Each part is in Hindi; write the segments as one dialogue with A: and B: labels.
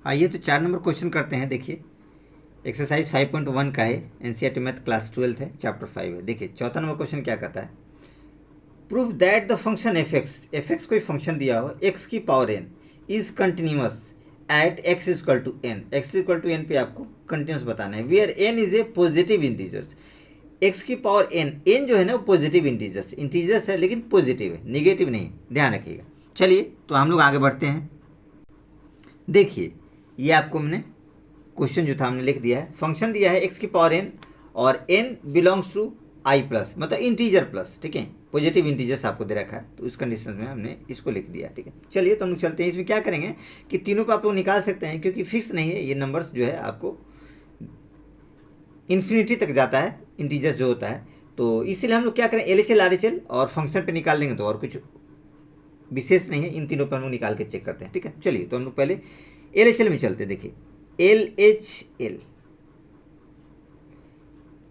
A: आइए तो 4 नंबर क्वेश्चन करते हैं। देखिए एक्सरसाइज 5.1 का है, एनसीईआरटी मैथ क्लास 12 है, चैप्टर 5 है। देखिए चौथा नंबर क्वेश्चन क्या कहता है, prove that the function f x कोई फंक्शन दिया हो एक्स की power n is continuous at x equal to n. X equal to n पे आपको कंटिन्यूस बताना है, where n is a positive integers. X की पावर एन, एन जो है ना वो पॉजिटिव इंटीजर्स है लेकिन पॉजिटिव है, निगेटिव नहीं, ध्यान रखिएगा। चलिए तो हम लोग आगे बढ़ते हैं। देखिए ये आपको मैंने क्वेश्चन जो था हमने लिख दिया है, फंक्शन दिया है एक्स की पावर एन और n belongs to I plus, मतलब इंटीजर प्लस, ठीक है, पॉजिटिव इंटीजर्स आपको दे रखा है, तो इस कंडीशन में हमने इसको लिख दिया, ठीक है। चलिए तो हम लोग चलते हैं। इसमें क्या करेंगे कि तीनों को आप लोग निकाल सकते हैं क्योंकि फिक्स नहीं है, ये नंबर्स जो है आपको इन्फिनिटी तक जाता है, इंटीजर्स जो होता है, तो इसीलिए हम लोग क्या करें, LHL RHL और फंक्शन पे निकाल लेंगे, तो और कुछ विशेष नहीं है, इन तीनों पर हम लोग निकाल के चेक करते हैं, ठीक है। चलिए तो हम लोग पहले LHL में चलते हैं। देखिए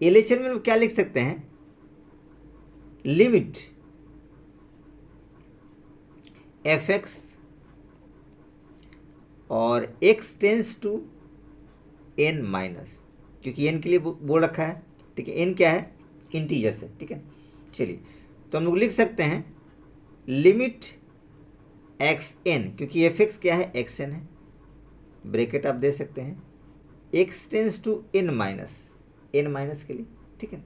A: LHL में हम क्या लिख सकते हैं, लिमिट fx और x tends to n minus, क्योंकि n के लिए बोल रखा है, ठीक है, n क्या है, इंटीजर्स है, ठीक है। चलिए तो हम लोग लिख सकते हैं लिमिट xn, क्योंकि fx क्या है, xn है, ब्रैकेट आप दे सकते हैं, x tends to n minus, n minus के लिए, ठीक है।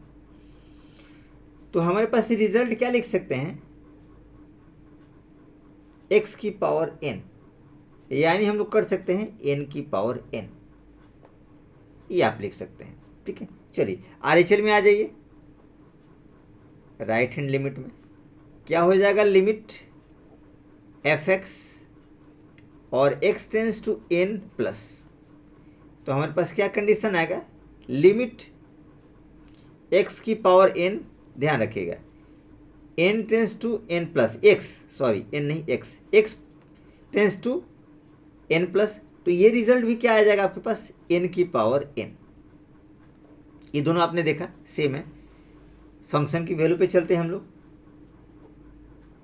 A: तो हमारे पास रिजल्ट क्या लिख सकते हैं, x की पावर n, यानी हम लोग कर सकते हैं n की पावर n, ये आप लिख सकते हैं, ठीक है। चलिए RHL में आ जाइए, राइट हैंड लिमिट में क्या हो जाएगा, लिमिट fx और x tends to n plus, तो हमारे पास क्या कंडीशन आएगा, लिमिट x की पावर n, ध्यान रखिएगा, n tends to n plus x, sorry n नहीं x tends to n plus, तो ये रिजल्ट भी क्या आ जाएगा आपके पास, n की पावर n। ये दोनों आपने देखा सेम है। फंक्शन की वैल्यू पे चलते हैं हम लोग,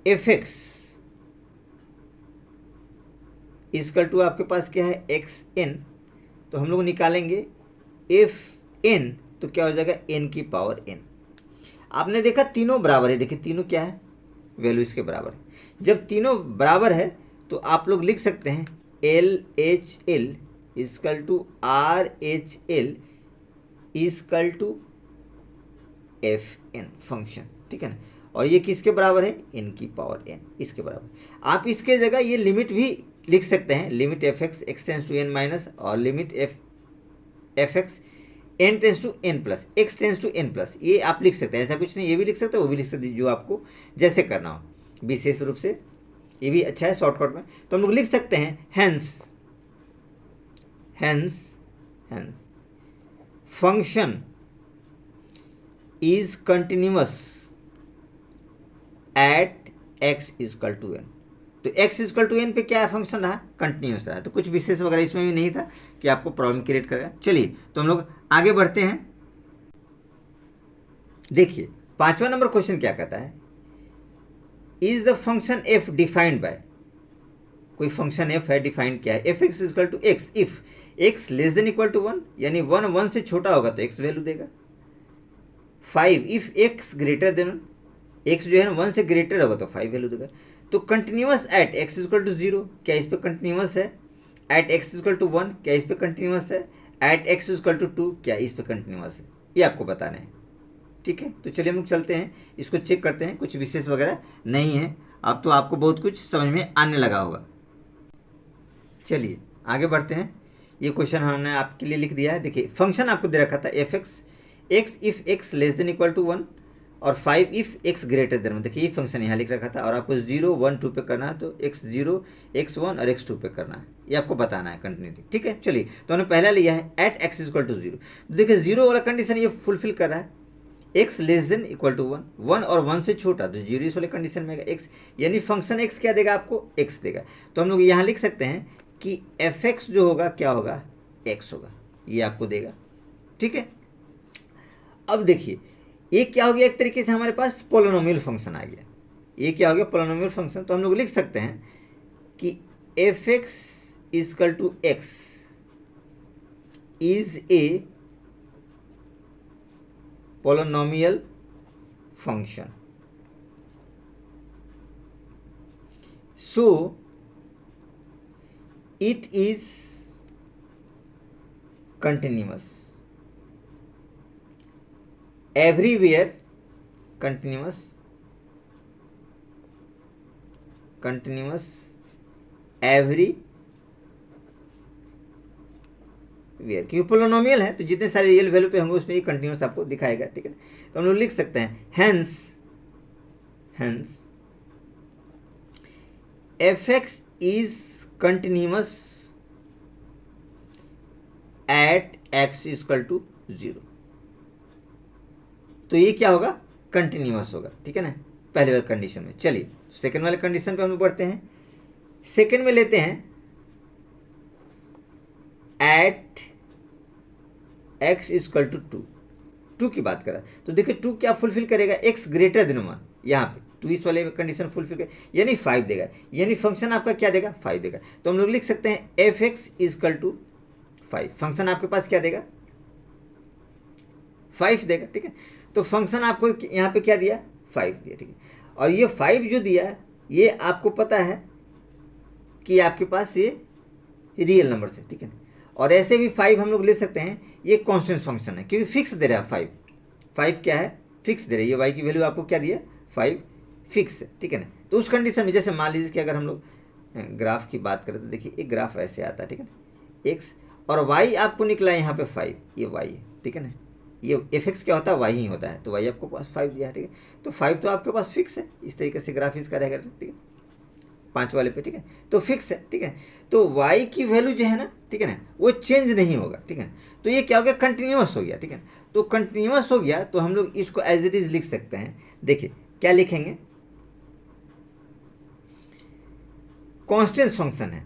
A: fx इक्वल टू आपके पास क्या है, xn, तो हम लोग निकालेंगे fn, तो क्या हो जाएगा, n की पावर n। आपने देखा तीनों बराबर है, देखिए तीनों क्या है, वैल्यू इसके बराबर है। जब तीनों बराबर है तो आप लोग लिख सकते हैं LHL equal to RHL equal to FN function, ठीक है ना, और ये किसके बराबर है, n की पावर n, इसके बराबर। आप इसके जगह ये लिमिट भी लिख सकते हैं, limit fx x tends to n minus और limit fx n tends to n plus, x tends to n plus, ये आप लिख सकते हैं, ऐसा कुछ नहीं, ये भी लिख सकते हैं, वो भी लिख सकते हैं, जो आपको जैसे करना हो, विशेष रूप से ये भी अच्छा है शॉर्टकट में। तो हम लोग लिख सकते हैं hence function is continuous at x equal to n, तो x इक्वल टू n पे क्या है, फंक्शन रहा, कंटिन्यूअस रहा, तो कुछ विशेष वगैरह इसमें भी नहीं था कि आपको प्रॉब्लम क्रिएट करेगा। चलिए तो हम लोग आगे बढ़ते हैं। देखिए 5वां नंबर क्वेश्चन क्या कहता है, is the function f defined by, कोई फंक्शन f है, डिफाइंड क्या है, fx equal to x if x less than equal to 1, यानी 1 से छोटा होगा तो x वैल्यू देगा। 5 if x greater than, x जो है ना 1 से ग्रेटर होगा तो 5 वैल्यू देगा। तो continuous at x equal to 0, क्या इस पे कंटिन्यूअस है, एट x इक्वल टू 1, क्या इस पे कंटिन्यूअस है, एट x इक्वल टू 2, क्या इस पे कंटिन्यूअस है, ये आपको बताना है, ठीक है। तो चलिए हम लोग चलते हैं, इसको चेक करते हैं, कुछ विशेष वगैरह नहीं है, अब तो आपको बहुत कुछ समझ में आने लगा होगा। चलिए आगे बढ़ते हैं। ये क्वेश्चन हमने आपके लिए लिख दिया है। देखिए फंक्शन आपको दे रखा था x if x less than equal to 1 और 5 इफ x ग्रेटर देन 1, देखिए ये फंक्शन यहाँ लिख रखा था, और आपको 0 1 2 पे करना है, तो x0 x1 और x2 पे करना है, ये आपको बताना है कंटिन्यूटी, ठीक है। चलिए तो हमने पहला लिया है एट x इक्वल टू 0, देखिए 0 वाला कंडीशन ये फुलफिल कर रहा है, x less than equal to 1 और 1 से छोटा, तो 0 इस वाले कंडीशन में x, यानी फंक्शन x क्या देगा आपको, x देगा। तो हम लोग यहाँ लिख सकते हैं कि fx जो होगा क्या होगा, x होगा, ये आपको देगा, ठीक है। अब देखिए ये क्या हो गया, एक तरीके से हमारे पास पोलिनोमियल फंक्शन आ गया, ये क्या हो गया, पोलिनोमियल फंक्शन। तो हम लोग लिख सकते हैं कि fx equal to x is a polynomial function. So it is continuous. Everywhere continuous everywhere, क्योंकि पोलिनोमियल है तो जितने सारे रियल वैल्यू पे होंगे उसमें ये कंटिन्यूस आपको दिखाएगा, ठीक है। तो हम लोग लिख सकते हैं hence fx is continuous at x equal to 0। तो ये क्या होगा, कंटिन्यूस होगा, ठीक है ना, पहले वाले कंडीशन में। चलिए सेकेंड वाले कंडीशन पे हम लोग बढ़ते हैं। सेकेंड में लेते हैं एट x इक्वल टू 2 की बात करा तो देखिए 2 क्या फुलफिल करेगा, x ग्रेटर देन 1। यहाँ पे 2 इस वाले कंडीशन फुलफिल करेगा यानी 5 देगा, यानी फंक्शन आपका क्या देगा, 5 देगा। तो हम लोग लिख सकते हैं fx इक्वल टू 5, फंक्शन आपके पास क्या देगा, 5 देगा, ठीक है। तो फंक्शन आपको यहाँ पे क्या दिया, 5 दिया, ठीक है। और ये 5 जो दिया ये आपको पता है कि आपके पास ये रियल नंबर से, ठीक है। और ऐसे भी 5 हम लोग ले सकते हैं, ये कांस्टेंट फंक्शन है क्योंकि फिक्स दे रहा है 5 क्या है, फिक्स दे रहा है। ये y की वैल्यू आपको क्या दिया, 5 फिक्स है, ठीक है ना। तो उस कंडीशन में जैसे मान लीजिए कि अगर हम लोग ग्राफ की बात करें तो देखिए एक ग्राफ ऐसे आता है, ठीक है ना, x और y आपको निकला है यहाँ पे 5, ये y है, ठीक है ना। ये fx क्या होता है, y ही होता है, तो y आपको पास 5 दिया है, ठीक है। तो 5 तो आपके पास फिक्स है, इस तरीके से ग्राफ इसका रहेगा, ठीक है, 5 वाले पे, ठीक है। तो फिक्स है, ठीक है। तो y की वैल्यू जो है ना, ठीक है ना, वो चेंज नहीं होगा, ठीक है। तो ये क्या हो गया, कंटिन्यूस हो गया, ठीक है। तो कंटिन्यूस हो गया तो हम लोग इसको एज इट इज लिख सकते हैं। देखिए क्या लिखेंगे, कांस्टेंट फंक्शन है,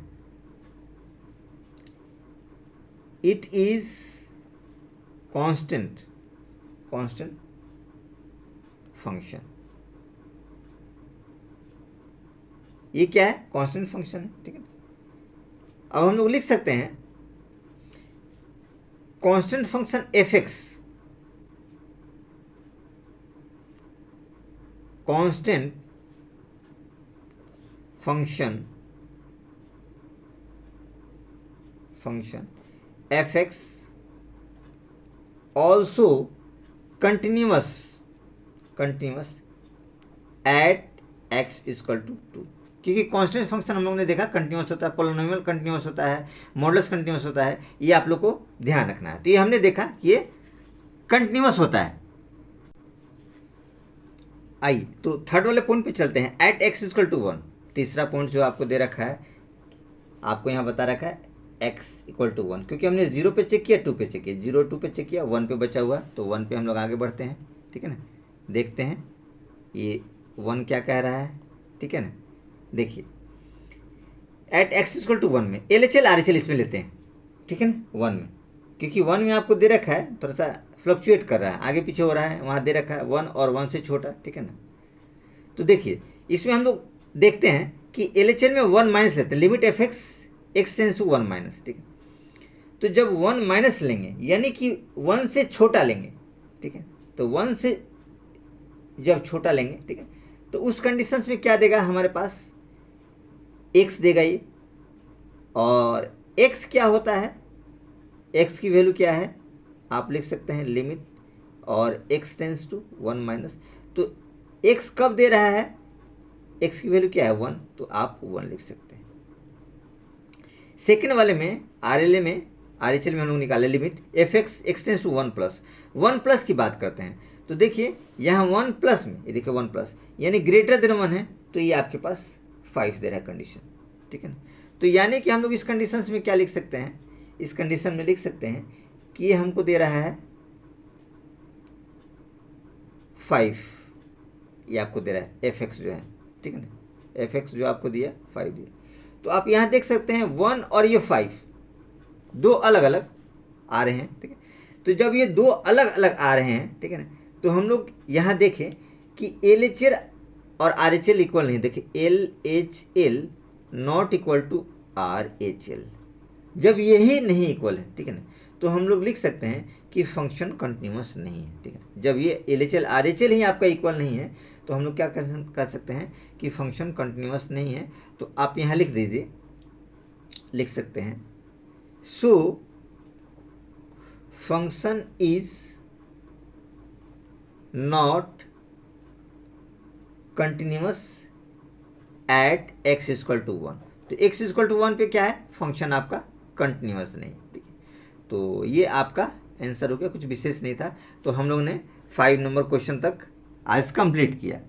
A: इट इज कांस्टेंट फंक्शन। ये क्या है, कांस्टेंट फंक्शन है, ठीक है। अब हम लोग लिख सकते हैं constant function fx, constant function fx also continuous at x equal to 2, क्योंकि कांस्टेंट फंक्शन हम लोग ने देखा कंटिन्यूस होता है, पोलिनोमियल कंटिन्यूस होता है, मॉडुलस कंटिन्यूस होता है, ये आप लोग को ध्यान रखना है। तो ये हमने देखा कि ये कंटिन्यूस होता है। आइए तो थर्ड वाले पॉइंट पे चलते हैं, एट x इक्वल टू 1। तीसरा पॉइंट जो आपको दे रखा है, आपको यहाँ बता रखा है x इक्वल टू 1, क्योंकि हमने 0 पे चेक किया, 2 पे चेक किया, 0 2 पे चेक किया, 1 पे बचा हुआ, तो 1 पे हम लोग आगे बढ़ते हैं, ठीक है ना। देखते हैं ये 1 क्या कह रहा है, ठीक है ना। देखिए एट x इक्वल टू 1 में LHL RHL इसमें लेते हैं, ठीक है ना, 1 में, क्योंकि 1 में आपको दे रखा है थोड़ा सा फ्लक्चुएट कर रहा है, आगे पीछे हो रहा है, वहाँ दे रखा है 1 और 1 से छोटा, ठीक है ना। तो देखिए इसमें हम लोग देखते हैं कि LHL में 1 माइनस लेते हैं, limit fx x tends to 1 minus, ठीक है। तो जब 1 माइनस लेंगे यानी कि 1 से छोटा लेंगे, ठीक है, तो 1 से जब छोटा लेंगे, ठीक है, तो उस कंडीशंस में क्या देगा हमारे पास, x देगा ये। और x क्या होता है, x की वैल्यू क्या है, आप लिख सकते हैं लिमिट और x टेंस टू 1 माइनस। तो x कब दे रहा है, x की वैल्यू क्या है 1, तो आप 1 लिख सकते हैं। सेकेंड वाले में RHL में हम लोग निकाले limit fx x tends to 1 plus की बात करते हैं। तो देखिए यहाँ 1 प्लस में, ये देखिए 1 प्लस यानी ग्रेटर देन 1 है, तो ये आपके पास 5 दे रहा है कंडीशन, ठीक है ना। तो यानी कि हम लोग इस कंडीशन में क्या लिख सकते हैं, इस कंडीशन में लिख सकते हैं कि ये हमको दे रहा है 5, ये आपको दे रहा है fx जो है, ठीक है ना, fx जो आपको दिया 5 दिया। तो आप यहाँ देख सकते हैं 1 और ये 5 दो अलग अलग आ रहे हैं, ठीक है। तो जब ये दो अलग अलग आ रहे हैं, ठीक है ना, तो हम लोग यहाँ देखें कि LHL और RHL इक्वल नहीं, देखिए LHL not equal to RHL, जब यही नहीं इक्वल है, ठीक है ना, तो हम लोग लिख सकते हैं कि फंक्शन कंटिन्यूस नहीं है। ठीक है, जब ये LHL RHL ही आपका इक्वल नहीं है तो हम लोग क्या कर सकते हैं कि फंक्शन कंटिन्यूस नहीं है। तो आप यहाँ लिख दीजिए, लिख सकते हैं so function is not continuous at x equal to 1। तो x इक्वल टू 1 पे क्या है, फंक्शन आपका कंटिन्यूस नहीं। ठीक है, तो ये आपका आंसर हो गया, कुछ विशेष नहीं था। तो हम लोग ने 5 नंबर क्वेश्चन तक आज कंप्लीट किया।